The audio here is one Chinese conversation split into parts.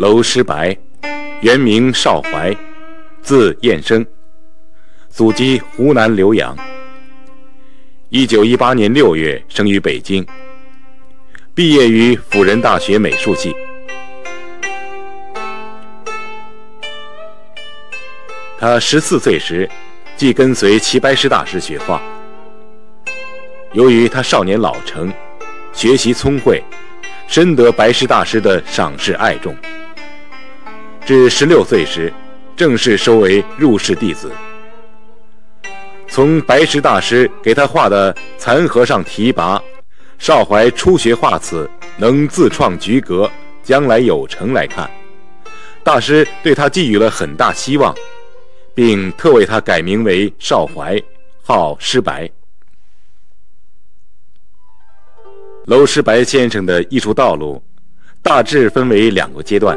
娄师白，原名邵怀，字彦生，祖籍湖南浏阳。1918年6月生于北京，毕业于辅仁大学美术系。他14岁时即跟随齐白石大师学画。由于他少年老成，学习聪慧，深得白石大师的赏识爱重。至16岁时，正式收为入室弟子。从白石大师给他画的残荷上题跋，邵怀初学画此，能自创局格，将来有成来看，大师对他寄予了很大希望，并特为他改名为邵怀，号师白。娄师白先生的艺术道路大致分为2个阶段，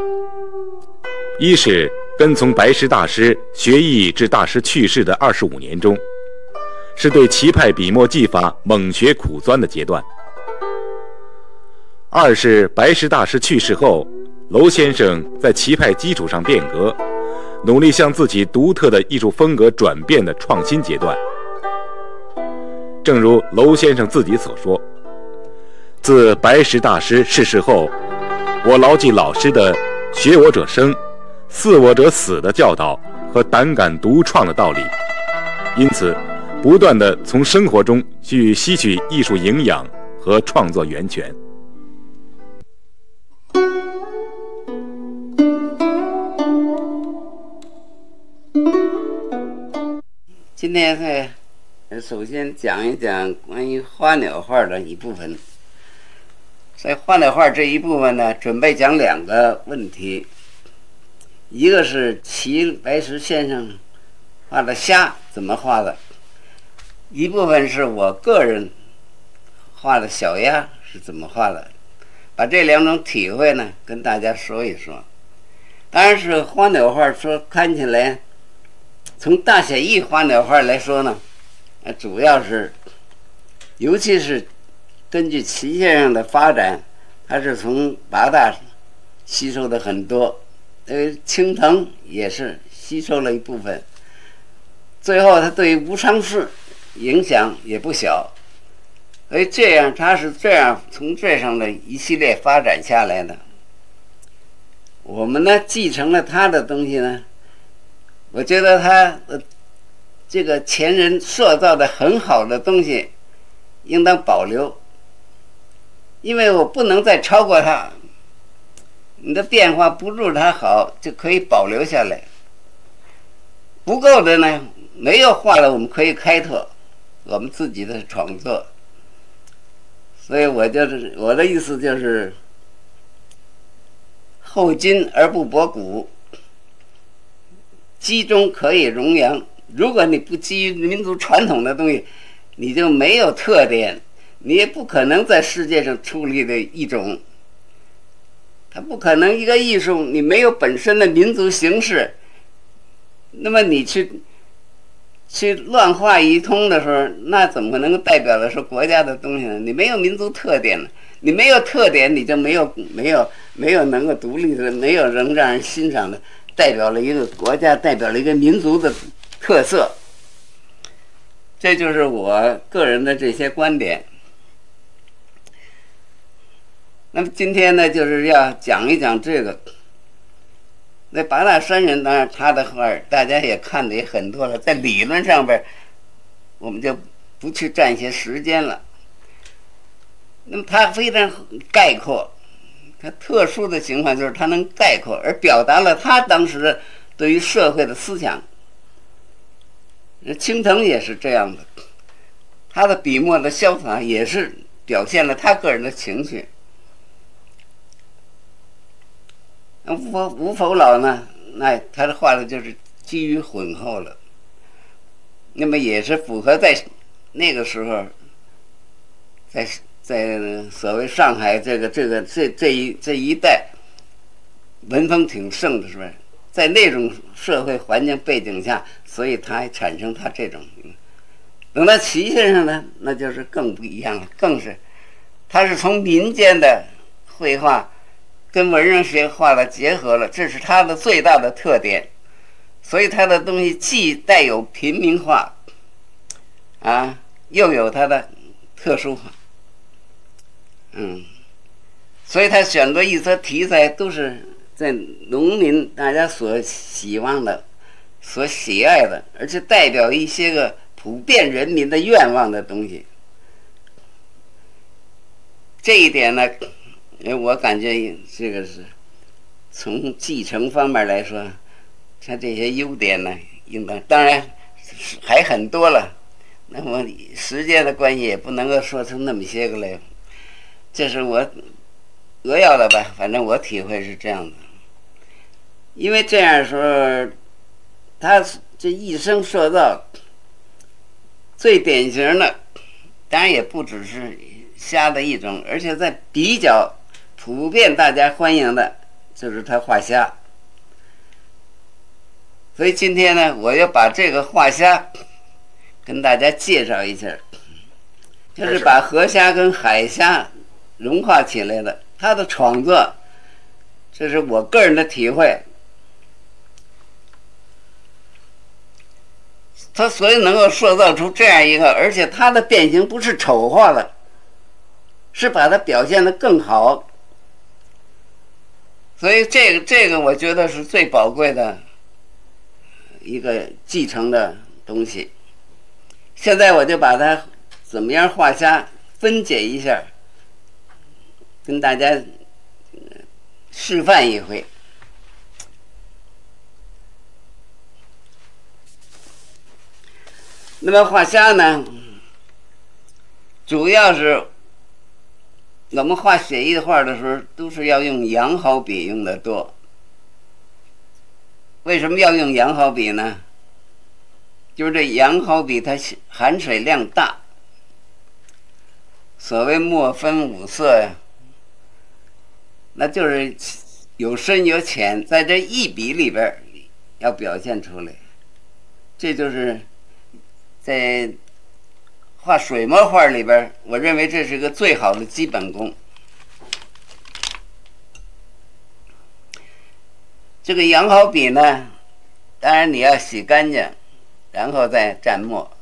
一是跟从白石大师学艺至大师去世的25年中，是对齐派笔墨技法猛学苦钻的阶段；二是白石大师去世后，娄先生在齐派基础上变革，努力向自己独特的艺术风格转变的创新阶段。正如娄先生自己所说，自白石大师逝世后，我牢记老师的学我者生，似我者死的教导和胆敢独创的道理，因此不断地从生活中去吸取艺术营养和创作源泉。今天首先讲一讲关于花鸟画的一部分。在花鸟画这一部分呢，准备讲2个问题，一个是齐白石先生画的虾怎么画的，一部分是我个人画的小鸭是怎么画的，把这2种体会呢跟大家说一说。当然是花鸟画说看起来，从大写意花鸟画来说呢，主要是尤其是根据齐先生的发展，他是从八大吸收的很多，青藤也是吸收了一部分，最后他对吴昌士影响也不小，所以这样他是这样从这上的一系列发展下来的。我们呢继承了他的东西呢，我觉得他这个前人塑造的很好的东西应当保留，因为我不能再超过它，你的变化不如它好，就可以保留下来。不够的呢，没有画了，我们可以开拓我们自己的创作。所以我的意思就是，厚今而不薄古，基中可以荣扬。如果你不基于民族传统的东西，你就没有特点，你也不可能在世界上矗立的一种。它不可能一个艺术你没有本身的民族形式，那么你去乱画一通的时候，那怎么能够代表的是国家的东西呢？你没有民族特点，你没有特点，你就没有能够独立的，没有能让人欣赏的，代表了一个国家，代表了一个民族的特色。这就是我个人的这些观点。那么今天呢，就是要讲一讲这个。那八大山人当然他的画大家也看的也很多了，在理论上边我们就不去占一些时间了。那么他非常概括，他特殊的情况就是他能概括，而表达了他当时对于社会的思想。青藤也是这样的，他的笔墨的潇洒也是表现了他个人的情绪。吴否老呢，那他的画的就是基于浑厚了，那么也是符合在那个时候，在所谓上海这一带文风挺盛的，是不是？在那种社会环境背景下，所以他产生他这种。等到齐先生呢，那就是更不一样了，更是他是从民间的绘画跟文人学画了结合了，这是他的最大的特点。所以他的东西既带有平民化，又有他的特殊化，所以他选择一则题材都是在农民大家所希望的、所喜爱的，而且代表一些个普遍人民的愿望的东西。这一点呢，我感觉这个是从继承方面来说，它这些优点呢，应当然还很多了。那么时间的关系，也不能够说出那么些个来。这是我扼要的吧，反正我体会是这样的。因为这样说，他这一生塑造最典型的，当然也不只是虾的一种，而且在比较普遍大家欢迎的，就是他画虾。所以今天呢，我要把这个画虾跟大家介绍一下，就是把河虾跟海虾融化起来的。他的创作，这是我个人的体会。他所以能够塑造出这样一个，而且他的变形不是丑化的，是把它表现得更好。所以这个我觉得是最宝贵的一个继承的东西。现在我就把它怎么样画虾分解一下，跟大家示范一回。那么画虾呢，主要是我们画写意画的时候，都是要用羊毫笔用的多。为什么要用羊毫笔呢？就是这羊毫笔它含水量大，所谓墨分五色呀，那就是有深有浅，在这一笔里边要表现出来。这就是在画水墨画里边，我认为这是个最好的基本功。这个羊毫笔呢，当然你要洗干净，然后再蘸墨。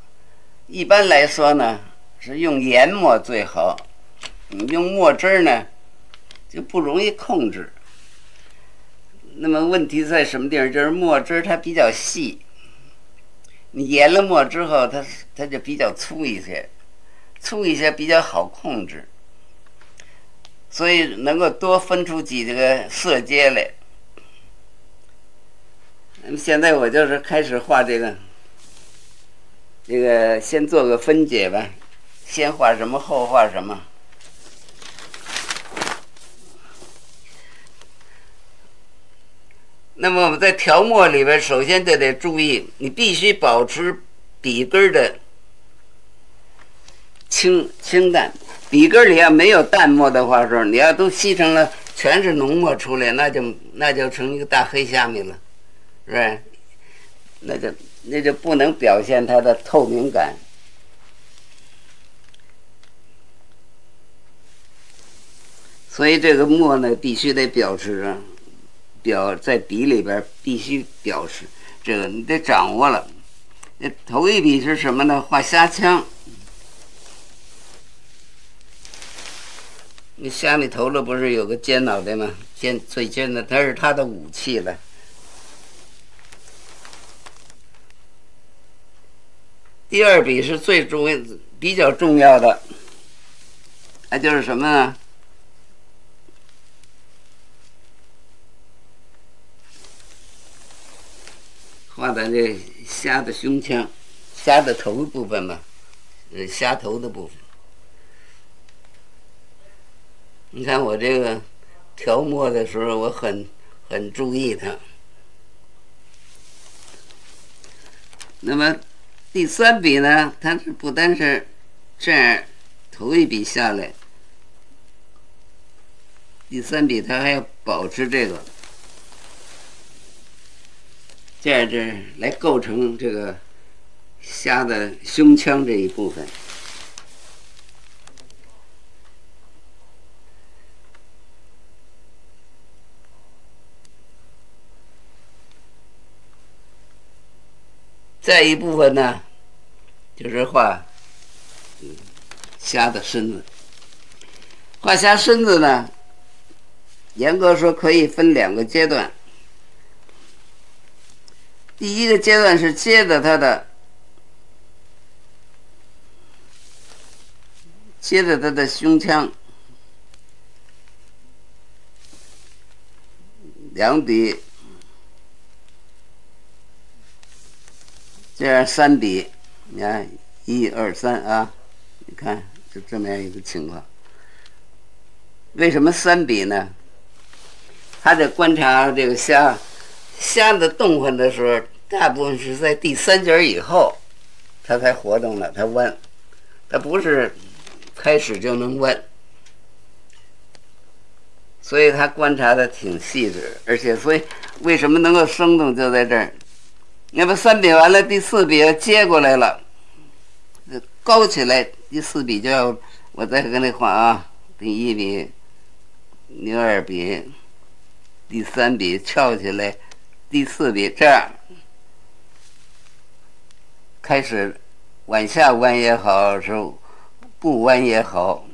一般来说呢，是用研墨最好。你用墨汁呢，就不容易控制。那么问题在什么地方？就是墨汁它比较细，你研了墨之后，它就比较粗一些，粗一些比较好控制，所以能够多分出几个色阶来。那么现在我就是开始画这个先做个分解吧，先画什么后画什么。那么我们在调墨里边，首先就得注意，你必须保持笔根的清淡。笔根里要没有淡墨的话时候，你要都吸成了全是浓墨出来，那就成一个大黑虾米了，是吧？那就不能表现它的透明感。所以这个墨呢，必须得保持在笔里边必须表示这个，你得掌握了。这头一笔是什么呢？画虾枪。你虾米头了不是有个尖脑袋吗？最尖的，它是它的武器了。第二笔是比较重要的，那就是什么呢？画的这虾的胸腔，虾的头部分嘛，虾头的部分。你看我这个调墨的时候，我很注意它。那么第三笔呢，它是不单是这样头一笔下来，第三笔它还要保持这样来构成这个虾的胸腔这一部分。再一部分呢，就是画虾的身子。画虾身子呢，严格说可以分2个阶段。第一个阶段是接着它的胸腔2笔，这样3笔，你看1、2、3啊，你看就这么样一个情况。为什么3笔呢？他得观察这个虾的动换的时候，大部分是在第3节以后，它才活动了，它弯，它不是开始就能弯，所以他观察的挺细致，而且所以为什么能够生动就在这儿。那么3笔完了，第4笔要接过来了，高起来，第4笔就要我再跟你画啊，第1笔、第2笔、第3笔翘起来，第4笔这样开始往下弯也好，是不弯也好，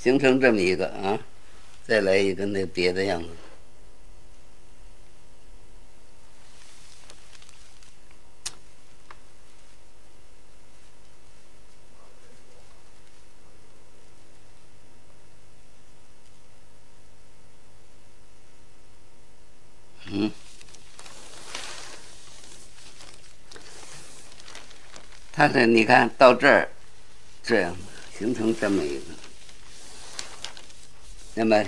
形成这么一个啊。再来一个那别的样子。它是你看到这儿，这样形成这么一个，那么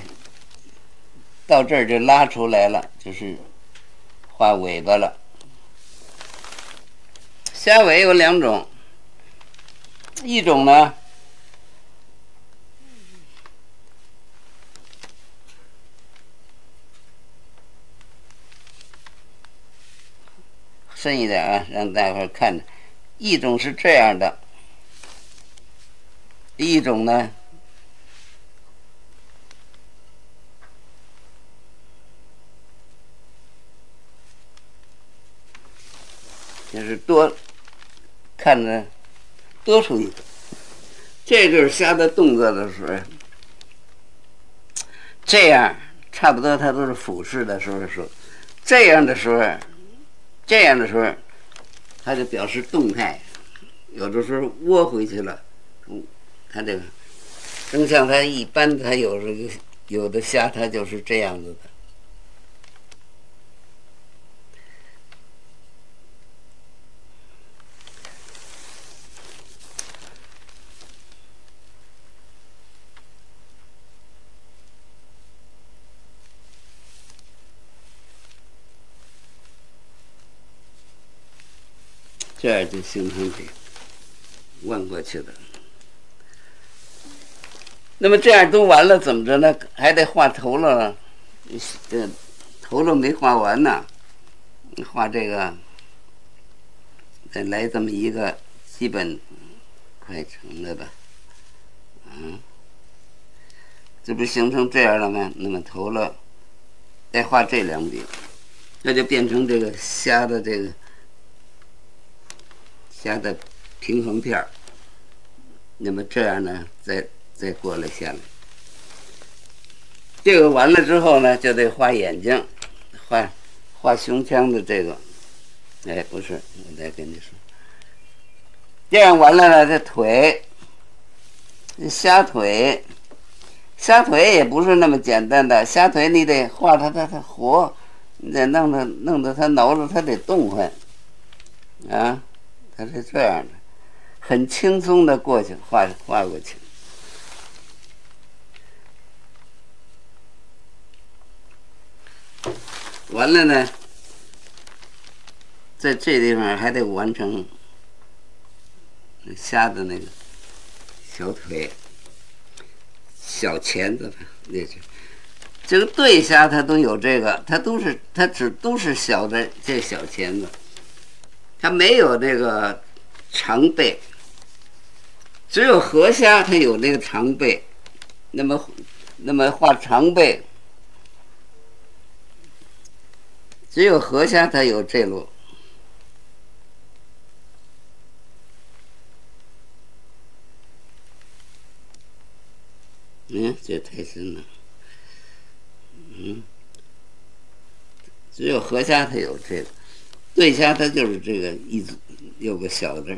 到这儿就拉出来了，就是画尾巴了。虾尾有2种，一种呢深一点啊，让大伙看着。一种是这样的，一种呢就是多看着多出一个。这就是虾的动作的时候，这样差不多它都是俯视的时候，这样的时候，它就表示动态，有的时候窝回去了，它这个正像它一般，它有的虾它就是这样子的。这样就形成这个弯过去的。那么这样都完了，怎么着呢？还得画头了，这头了没画完呢，画这个，再来这么一个基本快成的吧，这不形成这样了吗？那么头了，再画这2笔，那就变成这个虾的平衡片儿。那么这样呢，再过来下来，这个完了之后呢，就得画眼睛，画胸腔的这个。哎，不是，我再跟你说，这样完了呢，这腿，虾腿也不是那么简单的，虾腿你得画它活，你得弄得它挠着，它得动换啊。它是这样的，很轻松的过去画过去。完了呢，在这地方还得完成虾的那个小腿、小钳子，这个对虾它都有这个，它都是小的这小钳子。它没有这个长背，只有河虾它有那个长背。那么画长背，只有河虾它有这路。这太深了。只有河虾它有这个，对虾它就是这个一组有个小字，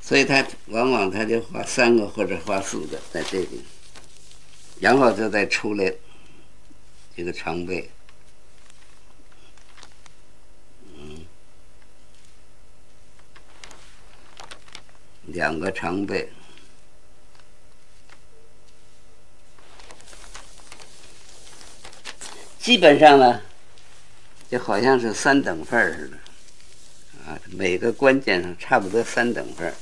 所以它往往它就画3个或者画4个在这里，然后就再出来这个长背。2个长背。基本上呢，就好像是3等份似的，每个关键上差不多3等份。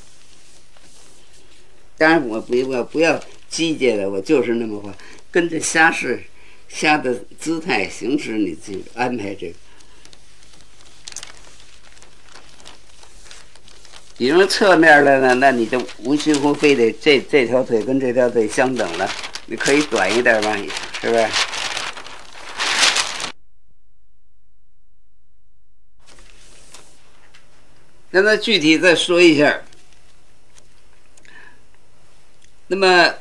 当然，我不要机械的，我就是那么画，跟着虾的姿态形式，你自己安排这个。比如侧面的呢，那你就无须乎非得这条腿跟这条腿相等了，你可以短一点嘛，是不是？那么具体再说一下。那么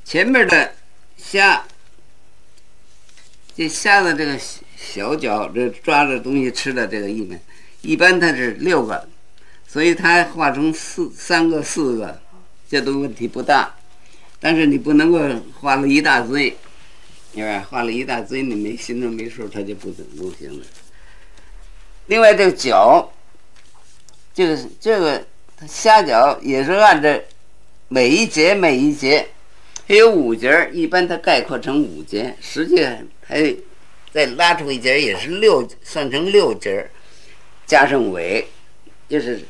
前面的虾，这虾的这个小脚，这抓着东西吃的这个一般它是6个，所以它画成3个、4个，这都问题不大。但是你不能够画了一大堆，是吧？画了一大堆，你心中没数，它就不行了。另外这个脚。这个虾脚也是按照每一节它有5节，一般它概括成5节，实际上还再拉出一节也是算成6节，加上尾，就是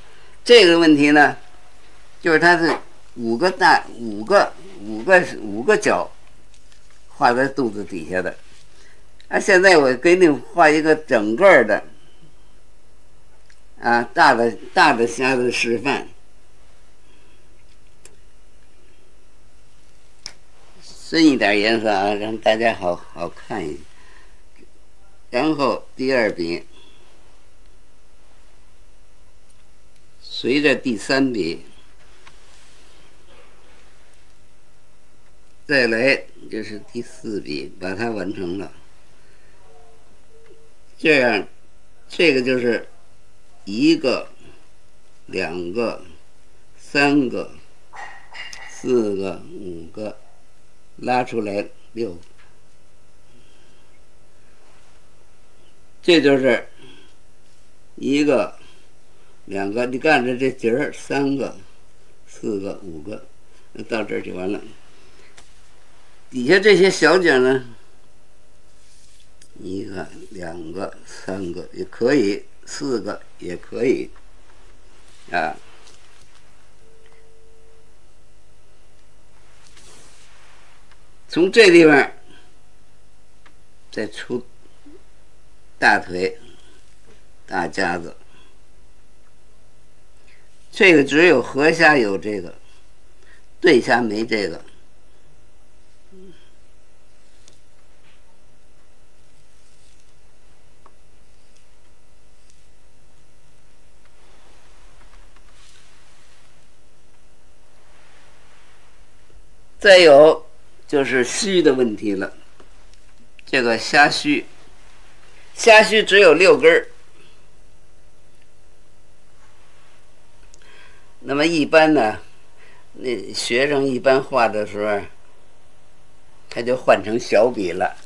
这个问题呢，就是它是5个脚画在肚子底下的。现在我给你画一个整个的。大的虾的示范，深一点颜色让大家好看一点。然后第2笔，随着第3笔，再来就是第4笔，把它完成了。这样，这个就是。1个、2个、3个、4个、5个，拉出来6个，这就是1个、2个，你看着这节儿3个、4个、5个，到这儿就完了。底下这些小节呢，1个、2个、3个也可以。4个也可以，从这地方再出大腿、大夹子，这个只有河虾有这个，对虾没这个。再有就是须的问题了，这个虾须只有6根儿。那么一般呢，那学生一般画的时候，他就换成小笔了。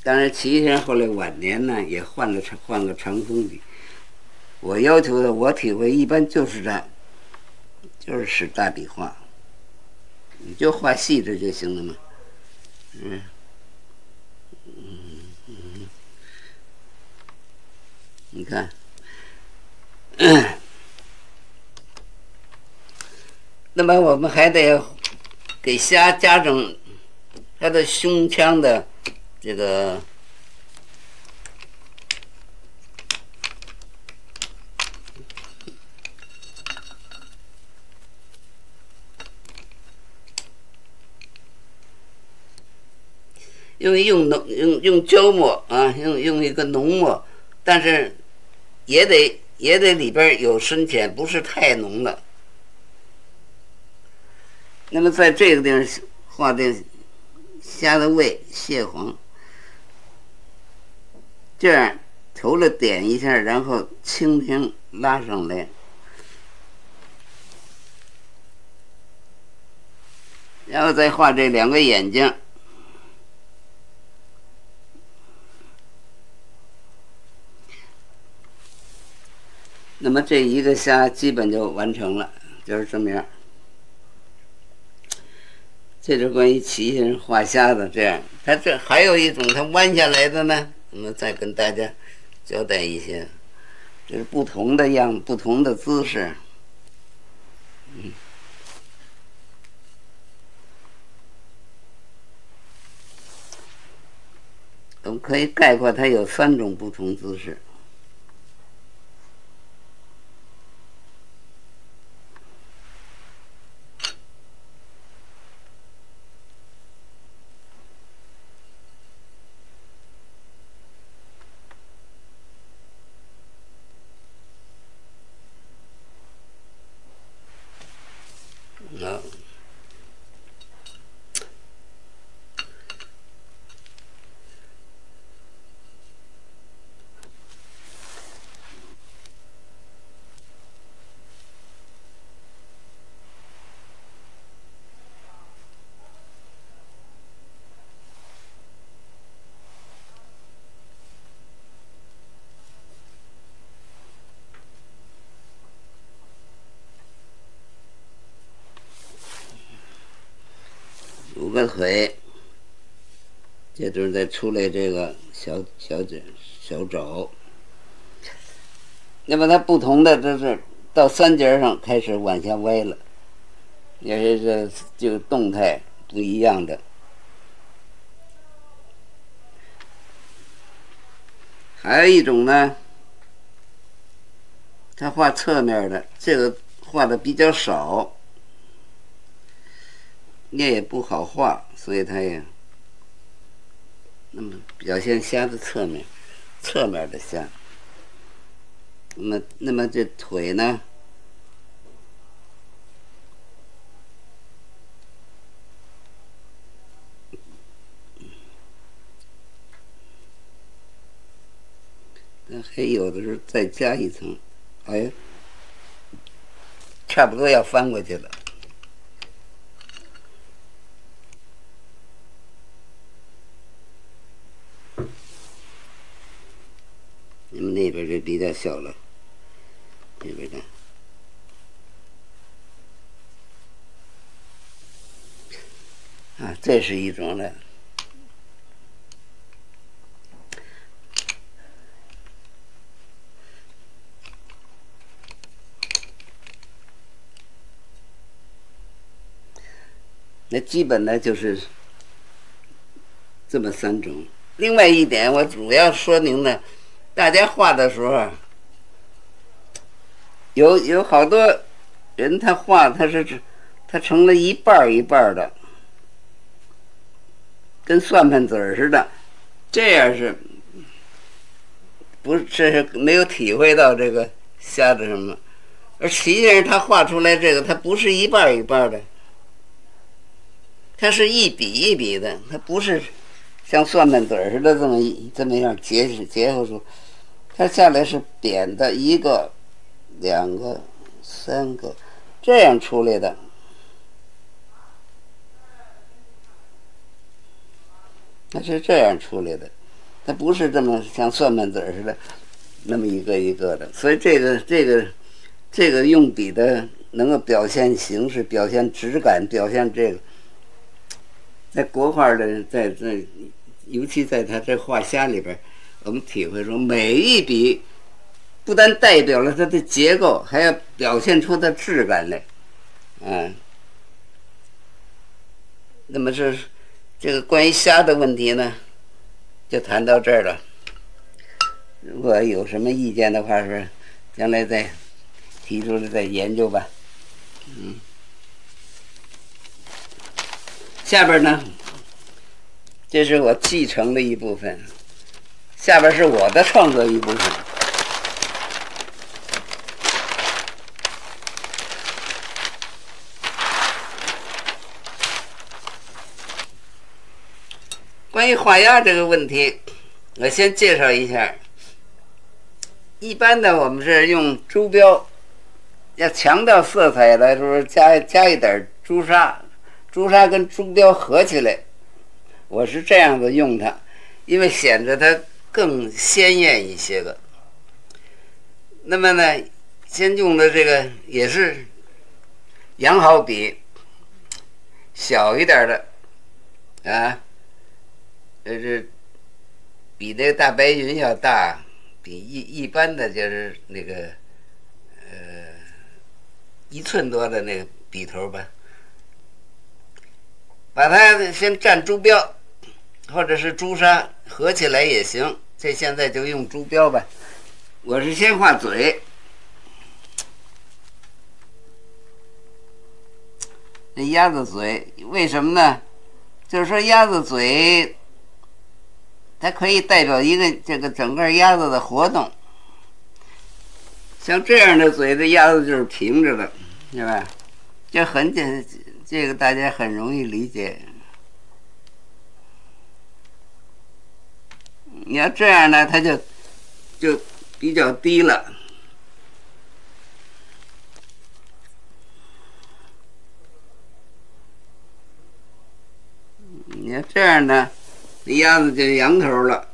当然，齐先生后来晚年呢，也换个长锋笔。我要求的，我体会一般就是就是使大笔画。你就画细致就行了嘛，你看，那么我们还得给虾加上它的胸腔的这个用胶墨用一个浓墨，但是也得里边有深浅，不是太浓了。那么在这个地方画的虾的胃、蟹黄，这样头了点一下，然后轻轻拉上来，然后再画这两个眼睛。那么这一个虾基本就完成了，就是这么样。这是关于齐先生画虾的这样。他这还有一种，他弯下来的呢，那么再跟大家交代一些，这是不同的不同的姿势。我们可以概括它有3种不同姿势。5个腿，这就是再出来这个小肘。那么它不同的就是到3节上开始往下歪了，也是这个动态不一样的。还有一种呢，它画侧面的，这个画的比较少。也不好画，所以它也那么表现虾的侧面的虾。那么这腿呢，那还有的时候再加一层，哎，差不多要翻过去了。你们那边这比较小了，这边的。这是一种了。那基本呢就是这么3种。另外一点，我主要说明呢，大家画的时候，有好多人他画他成了一半一半的，跟算盘子儿似的，这样是不是这是没有体会到这个虾的什么？而实际上他画出来这个，它不是一半一半的，它是一笔一笔的，它不是像算盘子儿似的这么样结合出。它下来是扁的，1个、2个、3个，这样出来的。它是这样出来的，它不是这么像算盘子似的，那么一个一个的。所以这个用笔的能够表现形式、表现质感、表现这个，在国画的尤其在他这画虾里边。我们体会说，每一笔不但代表了它的结构，还要表现出它质感来。那么这个关于虾的问题呢，就谈到这儿了。如果有什么意见的话，是将来再提出来再研究吧。下边呢，这是我继承的一部分。下边是我的创作一部分。关于画鸭这个问题，我先介绍一下。一般的我们是用朱标，要强调色彩的时候加一点朱砂，朱砂跟朱标合起来，我是这样子用它，因为显得它更鲜艳一些个。那么呢，先用的这个也是羊毫笔，小一点的啊，这是比那个大白云要大，比一般的就是那个1寸多的那个笔头吧，把它先蘸朱标，或者是朱砂合起来也行。这现在就用朱标吧。我是先画嘴，这鸭子嘴为什么呢？就是说鸭子嘴，它可以代表一个这个整个鸭子的活动。像这样的嘴的鸭子就是平着的，是吧？这个大家很容易理解。你要这样呢，它就比较低了。你要这样呢，这鸭子就仰头了。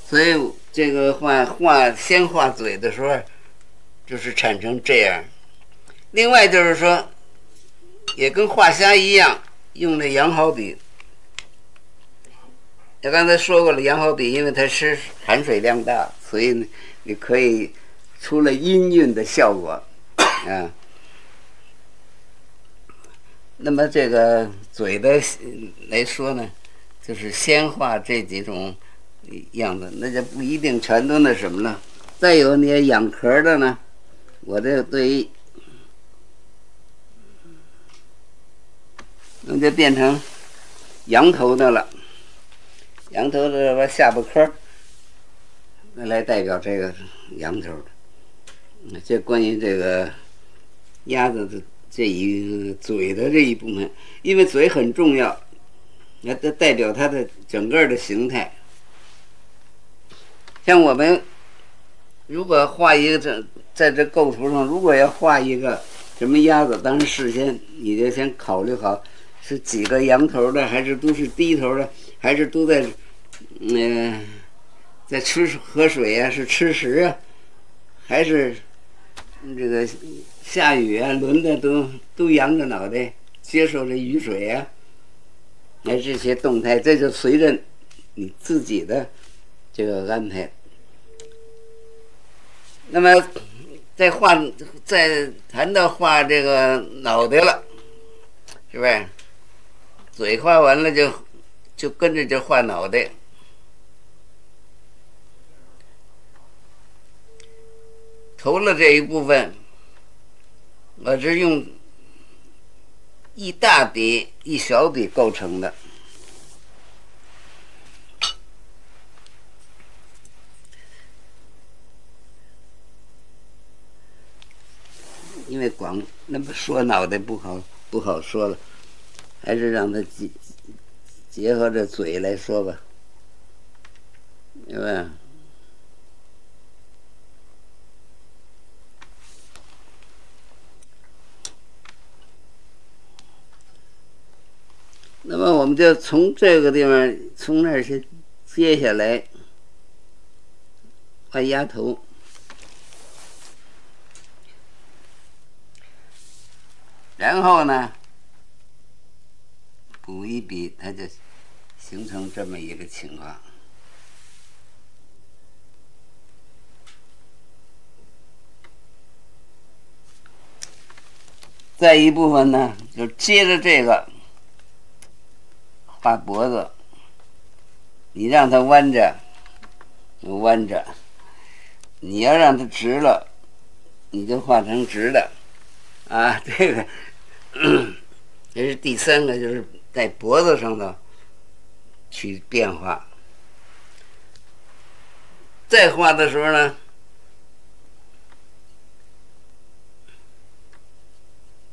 所以这个先画嘴的时候，就是产生这样。另外就是说，也跟画虾一样，用的羊毫笔。我刚才说过了，羊毫笔因为它是含水量大，所以你可以出了音韵的效果啊。那么这个嘴的来说呢，就是先画这几种样子，那就不一定全都那什么了。再有你养壳的呢，我这对于那就变成羊头的了。羊头的把下巴颏来代表这个羊头的。这关于这个鸭子的嘴的这一部分，因为嘴很重要，那它代表它的整个的形态。像我们如果画一个在这构图上，如果要画一个什么鸭子，当然事先你就先考虑好是几个羊头的，还是都是低头的，还是都在在喝水啊，是吃食啊，还是这个下雨啊，轮的都扬着脑袋接受着雨水啊，这些动态，这就随着你自己的这个安排。那么再谈到画这个脑袋了，是不是？嘴画完了就跟着就画脑袋。头了这一部分，我是用一大笔一小笔构成的。因为光那么说脑袋不好说了，还是让它结合着嘴来说吧，对吧？那么我们就从这个地方，从那儿先接下来画鸭头。然后呢，补一笔，它就形成这么一个情况。再一部分呢，就接着这个画脖子，你让它弯着，就弯着；你要让它直了，你就画成直的。啊，这个这是第三个，就是在脖子上头去变化。再画的时候呢，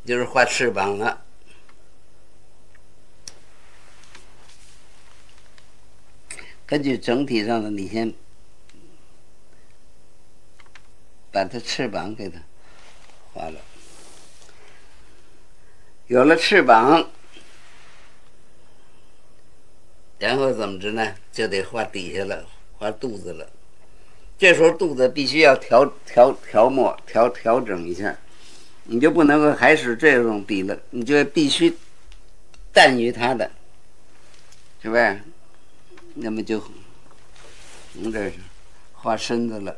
就是画翅膀了。根据整体上的，你先把它翅膀给它画了。有了翅膀，然后怎么着呢？就得画底下了，画肚子了。这时候肚子必须要调整一下，你就不能够还是这种底了，你就必须淡于它的，是不是？那么就从这儿画身子了。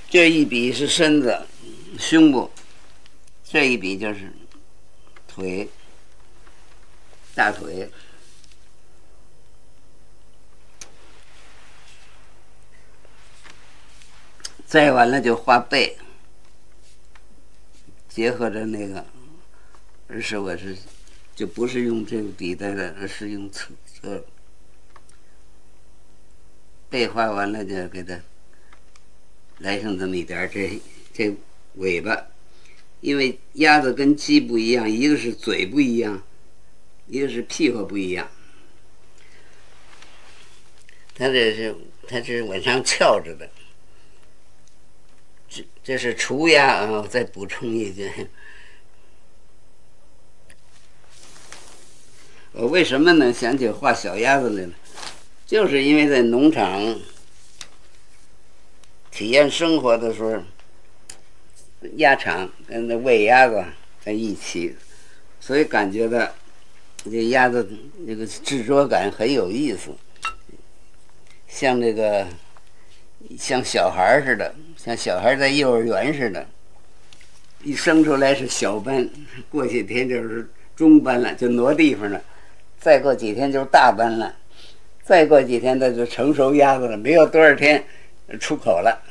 这一笔是身子、胸部，这一笔就是腿、大腿。再完了就画背，结合着那个，而是我是就不是用这个笔带的，而是用侧背画完了就给它来上这么一点这尾巴，因为鸭子跟鸡不一样，一个是嘴不一样，一个是屁股不一样，它是往上翘着的。这是雏鸭啊！我再补充一句，我为什么能想起画小鸭子来了？就是因为在农场体验生活的时候，鸭场跟那喂鸭子在一起，所以感觉到这鸭子这个制作感很有意思，像这个像小孩似的。像小孩在幼儿园似的，一生出来是小班，过几天就是中班了，就挪地方了；再过几天就是大班了，再过几天那就成熟鸭子了，没有多少天出口了。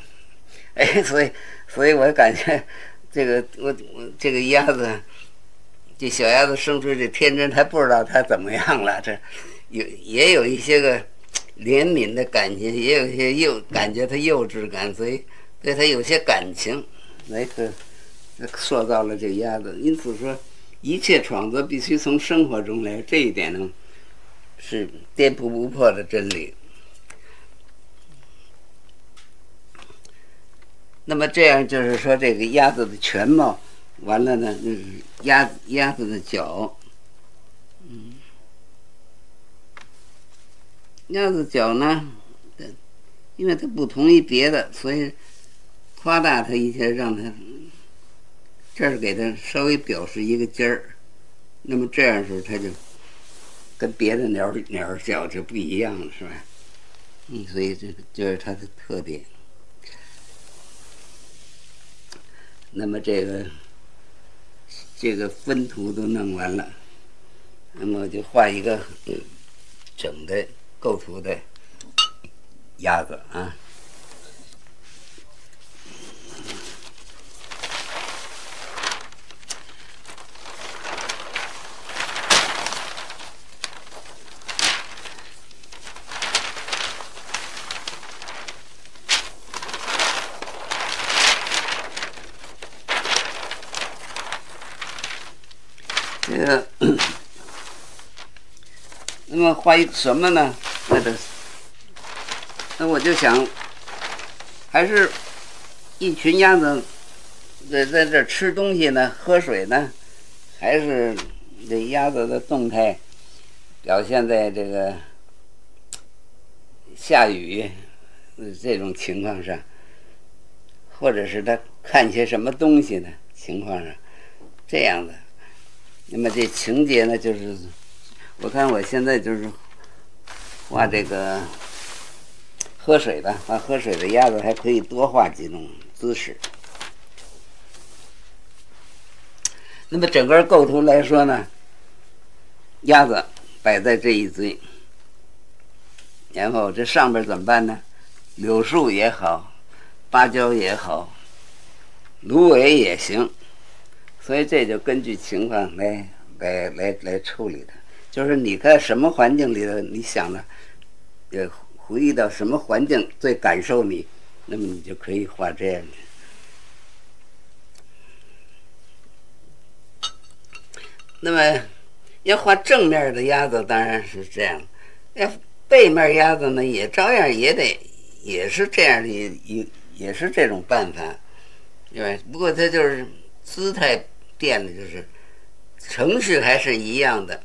哎，所以我感觉这个我这个鸭子，这小鸭子生出这天真，还不知道它怎么样了，这也有一些个怜悯的感觉，也有一些感觉它幼稚感，所以。对他有些感情，来塑造了这个鸭子。因此说，一切创作必须从生活中来，这一点呢是颠扑不破的真理。那么这样就是说，这个鸭子的全貌完了呢，鸭子的脚，鸭子脚呢，因为它不同于别的，所以。夸大它一些，让它这儿给它稍微表示一个尖儿，那么这样的时候，它就跟别的鸟脚就不一样了，是吧？所以这个就是它的特点。那么这个分图都弄完了，那么我就画一个整的构图的鸭子啊。那么画一什么呢？那我就想，还是一群鸭子在这吃东西呢，喝水呢，还是这鸭子的动态表现在这个下雨这种情况上，或者是它看些什么东西的情况上，这样的。那么这情节呢，就是我看我现在就是画这个喝水吧，画喝水的鸭子还可以多画几种姿势。那么整个构图来说呢，鸭子摆在这一堆，然后这上边怎么办呢？柳树也好，芭蕉也好，芦苇也行。所以这就根据情况来处理它，就是你在什么环境里头，你想了，回忆到什么环境最感受你，那么你就可以画这样的。那么要画正面的鸭子当然是这样，要背面鸭子呢也照样也是这样的，也是这种办法，对吧？不过它就是姿态变了，就是程序还是一样的。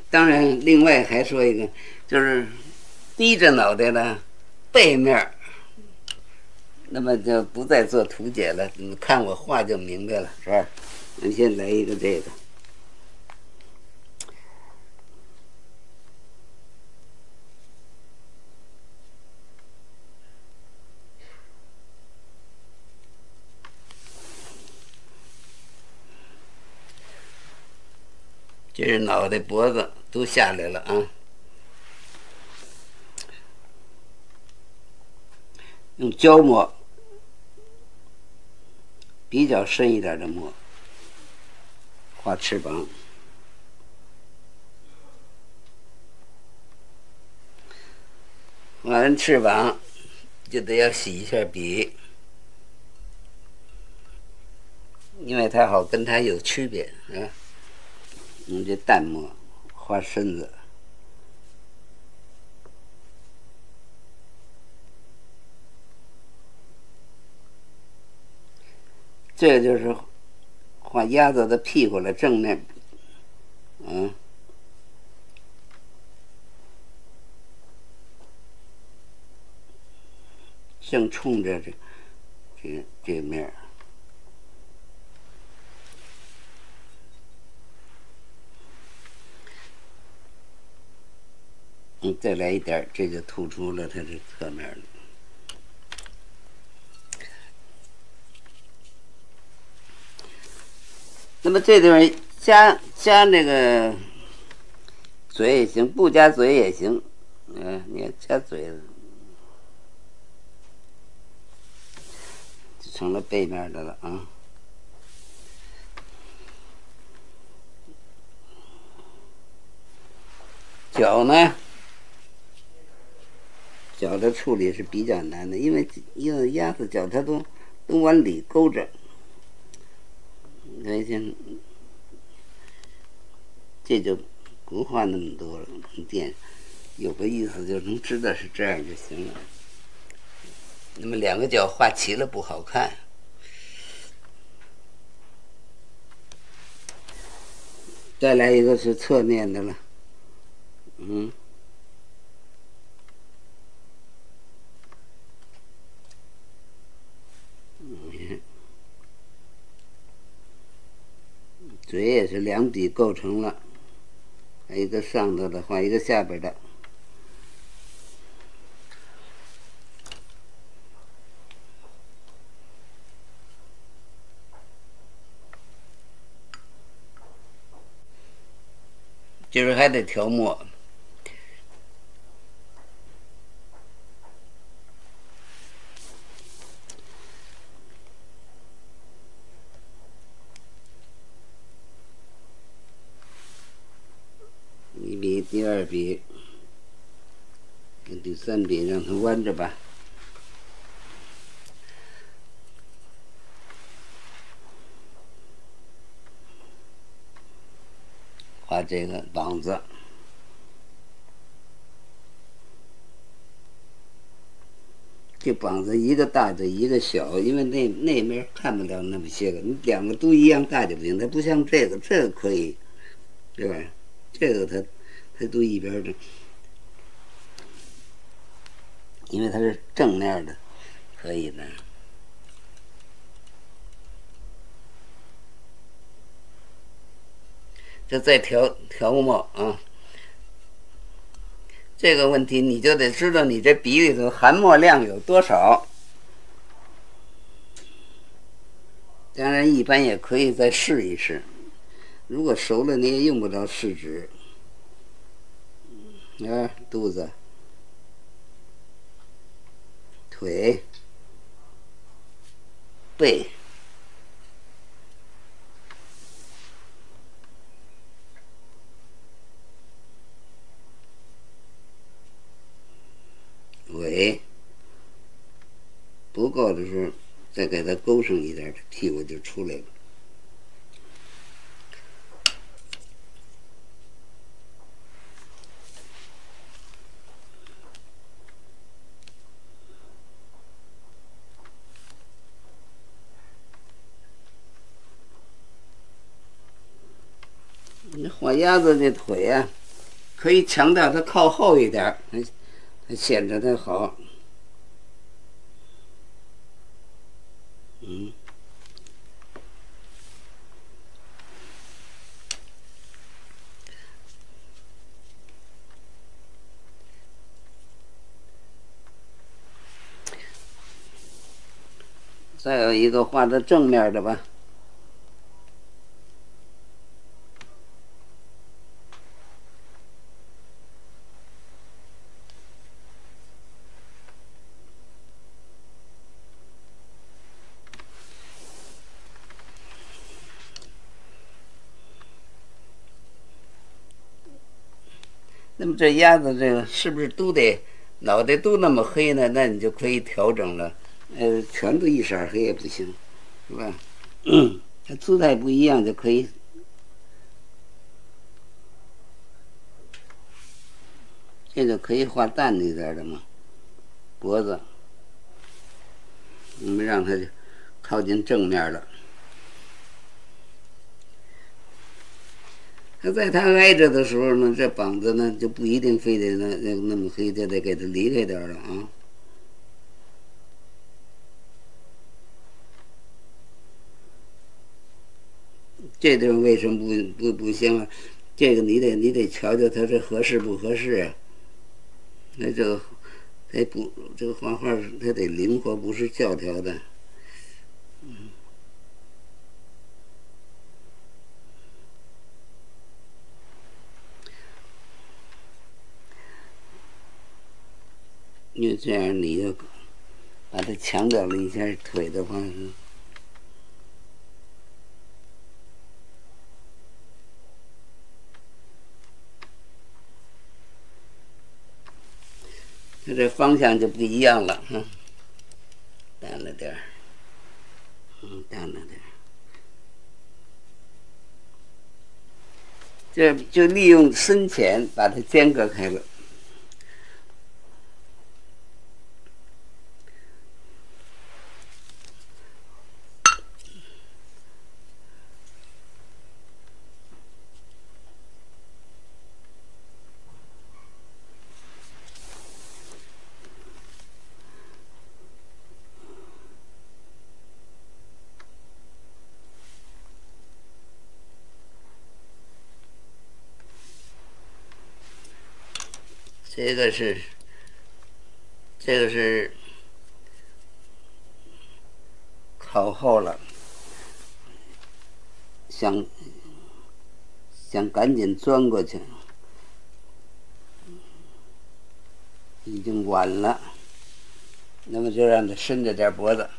当然，另外还说一个，就是低着脑袋的背面，那么就不再做图解了，你看我画就明白了，是吧？我们先来一个这个。这是脑袋、脖子都下来了啊！用胶墨，比较深一点的墨，画翅膀。画完翅膀，就得要洗一下笔，因为它好跟它有区别啊。用这淡墨画身子，这就是画鸭子的屁股的正面，正冲着这面。再来一点，这就突出了它的侧面了。那么这地方加那个嘴也行，不加嘴也行。你要加嘴，就成了背面的了啊。脚呢？脚的处理是比较难的，因为鸭子脚它都往里勾着，所以这就不画那么多了，有个意思就能知道是这样就行了。那么两个脚画齐了不好看。再来一个是侧面的了，嘴也是两笔构成了，还有一个上头的，画一个下边的。就是还得调墨。一笔，第二笔，跟第三笔让它弯着吧。画这个膀子，这膀子一个大的一个小，因为那面看不了那么些个，你两个都一样大就不行，它不像这个可以，对吧？这个它都一边的，因为它是正面的，可以的。就再调墨啊。这个问题你就得知道你这笔里头含墨量有多少。当然，一般也可以再试一试。如果熟了，你也用不着试纸。肚子、腿、背。尾不够的时候再给它勾上一点，这屁股就出来了。你画鸭子的腿啊，可以强调它靠后一点，它显得它好。再有一个画的正面的吧。那么这鸭子这个是不是都得脑袋都那么黑呢？那你就可以调整了。全都一色黑也不行，是吧？它姿态不一样就可以。这个可以画淡一点的嘛，脖子，我们让它靠近正面了。在它挨着的时候呢，这膀子呢就不一定非得那么黑，就得给它离开点了啊。这地方为什么不行啊？这个你得瞧瞧它这合适不合适啊？那这个它不这个画画它得灵活，不是教条的。因为这样你要把它强调了一下腿的话，它这方向就不一样了，淡了点儿，淡了点儿。这就利用深浅把它间隔开了。这个是靠后了，想赶紧钻过去，已经晚了。那么就让它伸着点脖子。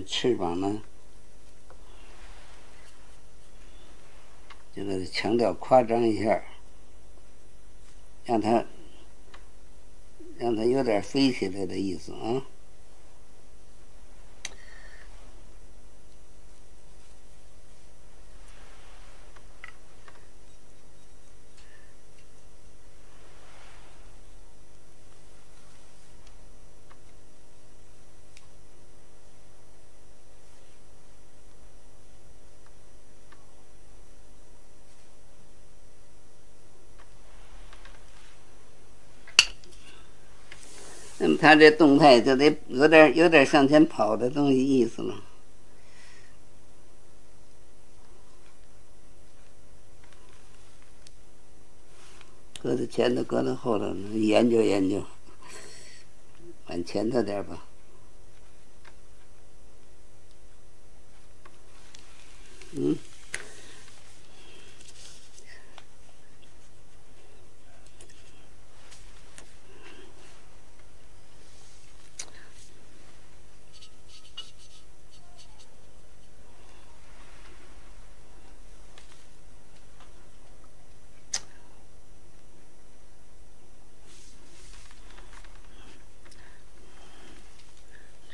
翅膀呢，就给它强调夸张一下，让它有点飞起来的意思啊。那么它这动态就得有点向前跑的东西意思了。搁在前头，搁在后头，研究研究，往前头点吧。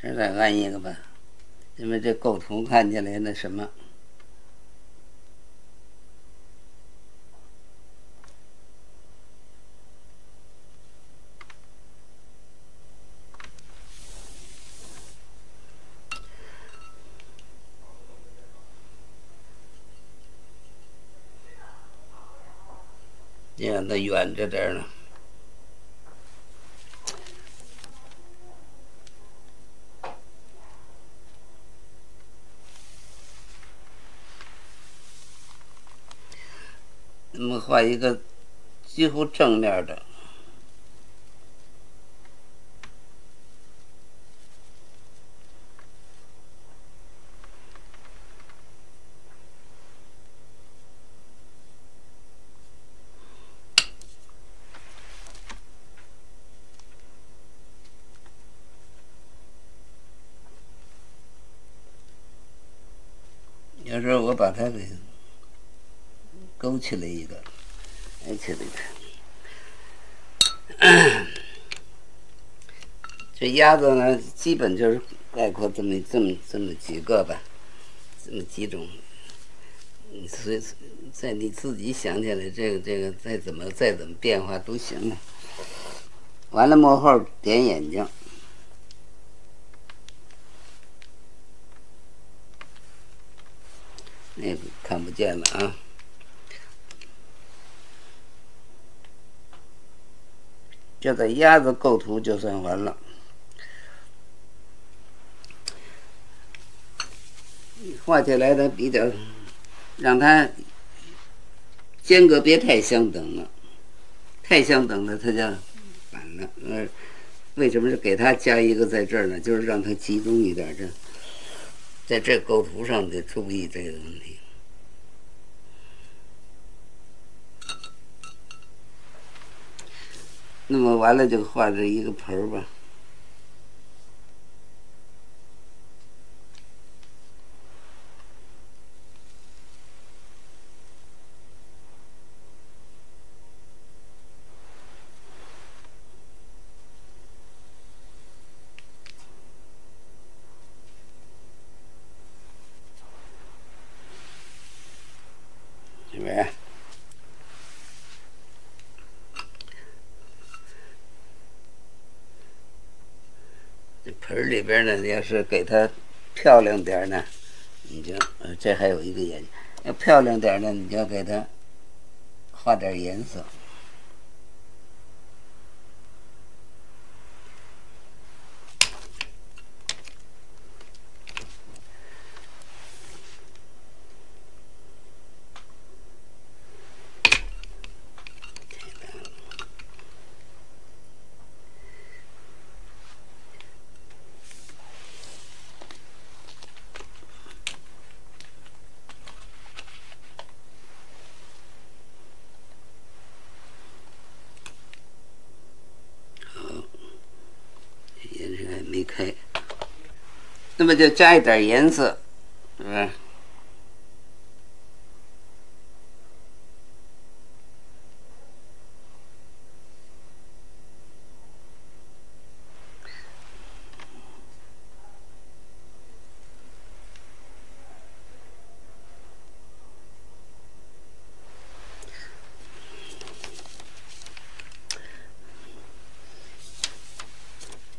这再按一个吧，因为这构图看起来那什么。你让它远着点呢。那么画一个几乎正面的。有时候我把它给勾起来一个，挨起来的。这鸭子呢，基本就是概括这么几个吧，这么几种。所以在你自己想起来，这个再怎么变化都行了。完了幕后点眼睛。那个看不见了啊！这个鸭子构图就算完了。画起来的比较，让它间隔别太相等了，太相等了它就反了。为什么是给它加一个在这儿呢？就是让它集中一点，在这构图上得注意这个问题。那么完了就画这一个盆儿吧。是不是？这盆里边呢，要是给它漂亮点呢，你就这还有一个眼睛，要漂亮点呢，你就给它画点颜色。没开，那么就加一点颜色，是吧？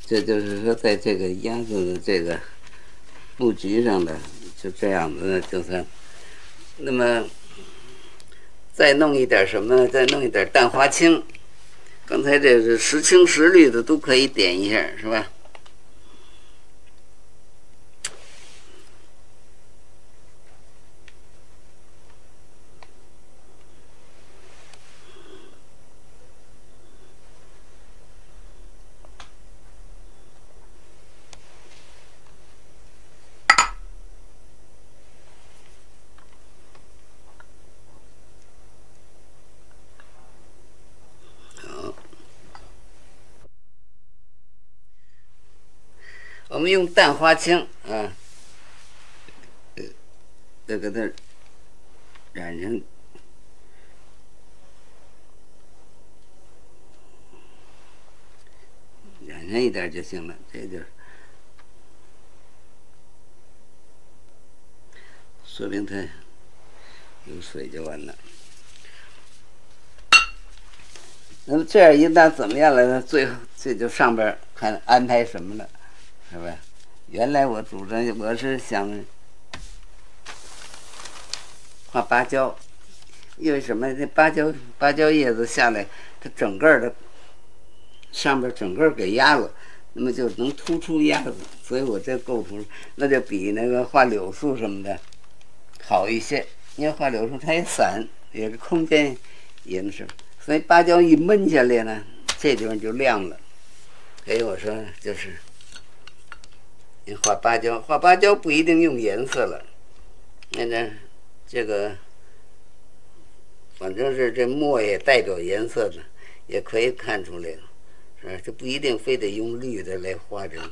这就是说，在这个鸭子的这个布局上的，就这样子呢，就算。那么再弄一点什么呢？再弄一点淡花青。刚才这是时青时绿的，都可以点一下，是吧？我们用淡花青啊，再给它染上，染上一点就行了。这就是说明它有水就完了。那么这样一旦怎么样了呢？最后这就上边看安排什么了，是吧？原来我主张我是想画芭蕉，因为什么？这芭蕉叶子下来，它整个的上边整个给压了，那么就能突出压子，所以我这构图那就比那个画柳树什么的好一些，因为画柳树它也散，也是空间也是。所以芭蕉一闷下来呢，这地方就亮了。所以我说就是你画芭蕉不一定用颜色了，这个反正是这墨也代表颜色的，也可以看出来了，是吧？这不一定非得用绿的来画这个。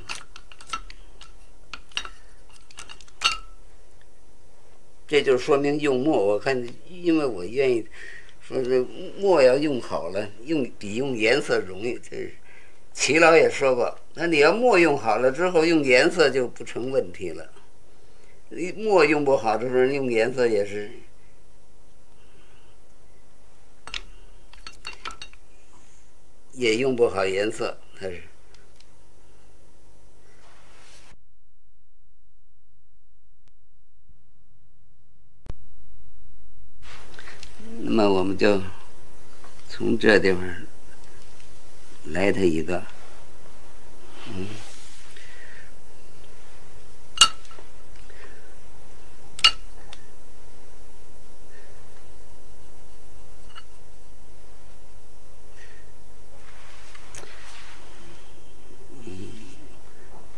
这就说明用墨，我看，因为我愿意。说这墨要用好了，比用颜色容易。这是齐老也说过，那你要墨用好了之后，用颜色就不成问题了。墨用不好的时候，用颜色也用不好颜色，它是。那么我们就从这地方来它一个，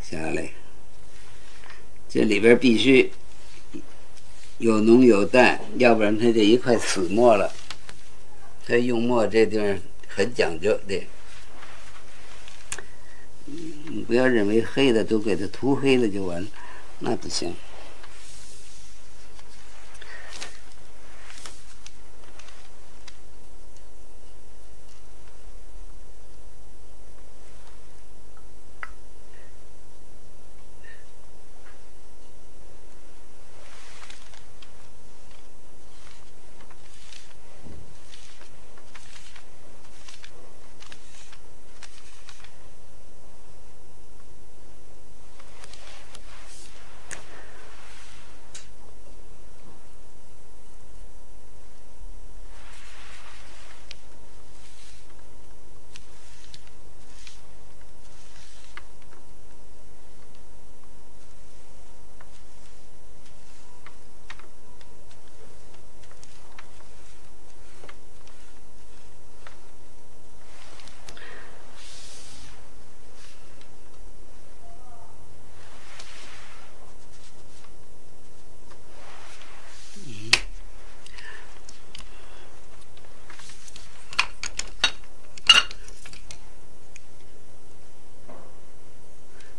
下来，这里边必须有浓有淡，要不然它就一块死墨了。它用墨这地方很讲究的，你不要认为黑的都给它涂黑了就完了，那不行。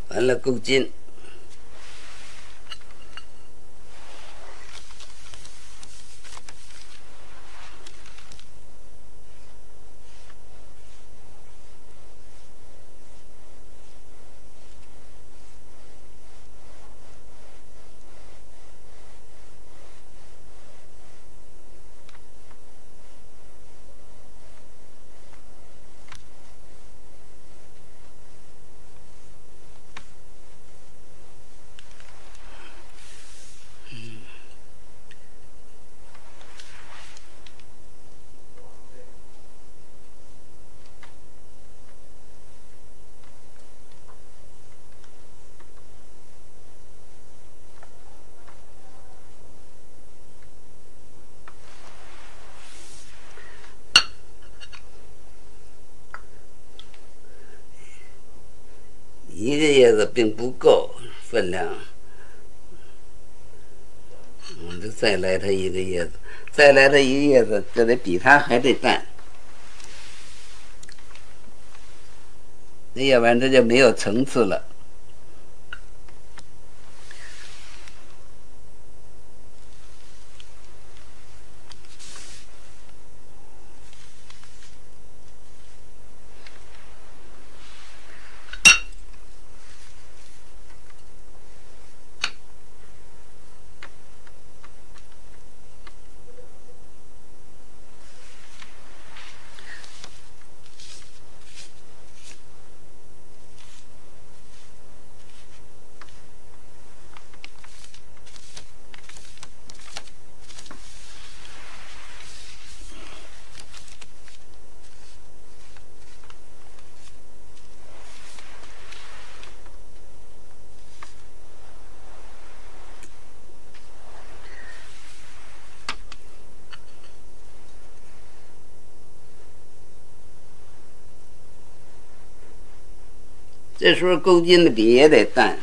完了够劲。一个叶子并不够分量，我们就再来它一个叶子，再来它一个叶子，就得比它还得淡，那要不然它就没有层次了。这时候勾筋的笔也得淡。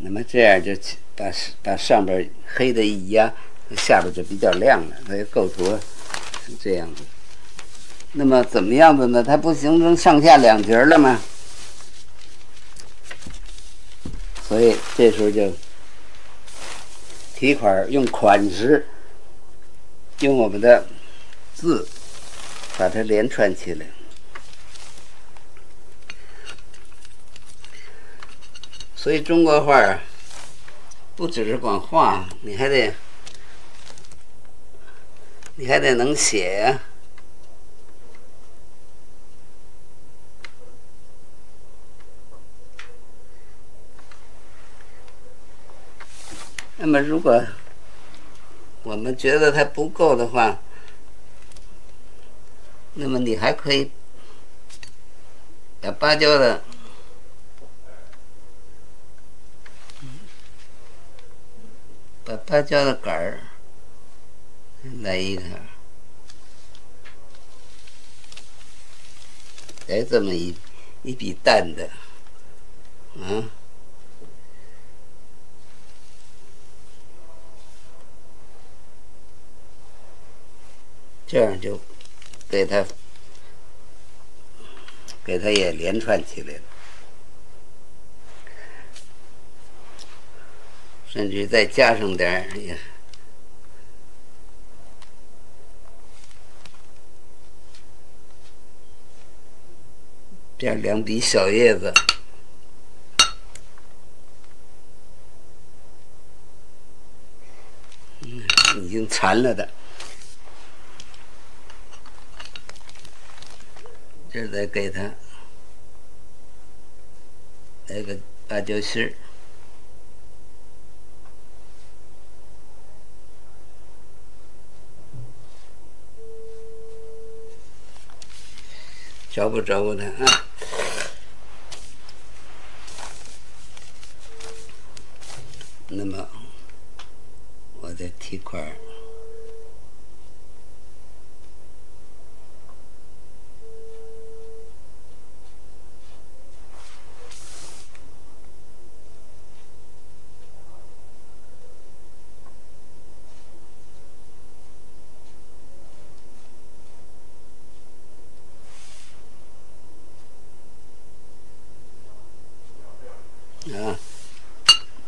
那么这样就把上边黑的一压，下边就比较亮了。它构图是这样子。那么怎么样子呢？它不形成上下两截了吗？所以这时候就题款用款式，用我们的字把它连串起来。所以中国画啊，不只是光画，你还得能写呀。那么如果我们觉得它不够的话，那么你还可以把芭蕉的杆儿来一个，来这么一笔淡的，这样就给它也连串起来了。甚至再加上点儿，这样两笔小叶子，已经残了的，这再给它来个芭蕉芯儿。找不它啊？那么我的题块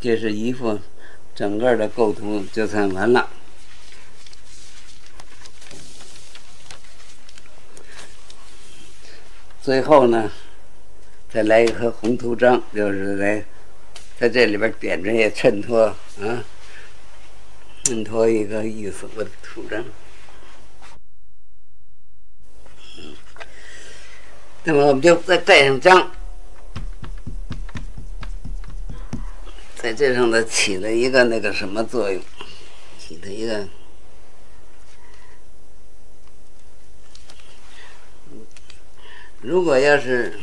这是一幅整个的构图就算完了。最后呢，再来一颗红图章，就是在这里边点着也衬托一个意思。我的图章，那么我们就再盖上章。在这上头起了一个那个什么作用，起了一个，如果要是，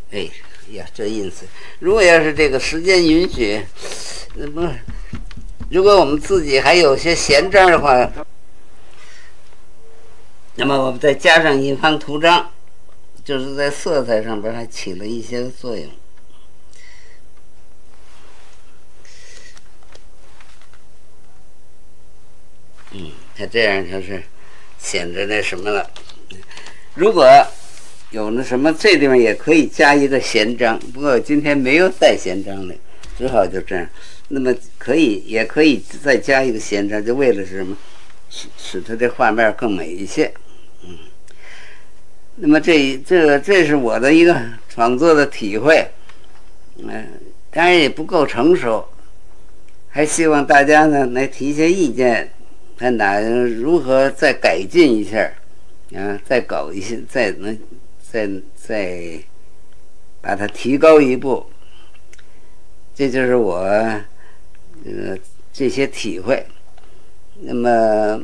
哎呀，这意思，如果要是这个时间允许，那么，如果我们自己还有些闲章的话，那么我们再加上一行图章，就是在色彩上边还起了一些作用。它这样就是显着那什么了。如果有那什么，这地方也可以加一个闲章，不过今天没有带闲章的，只好就这样。那么也可以再加一个闲章，就为了什么？使它这画面更美一些。那么这是我的一个创作的体会，当然也不够成熟，还希望大家呢来提一些意见。看如何再改进一下，再搞一些，再把它提高一步。这就是我这些体会。那么，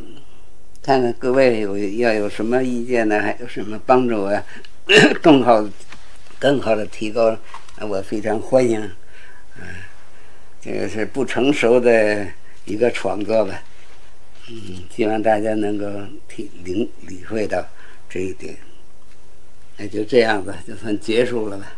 看看各位要有什么意见呢？还有什么帮助啊？更好的提高，我非常欢迎。这个是不成熟的一个创作吧。希望大家能够理会到这一点。那就这样吧，就算结束了吧。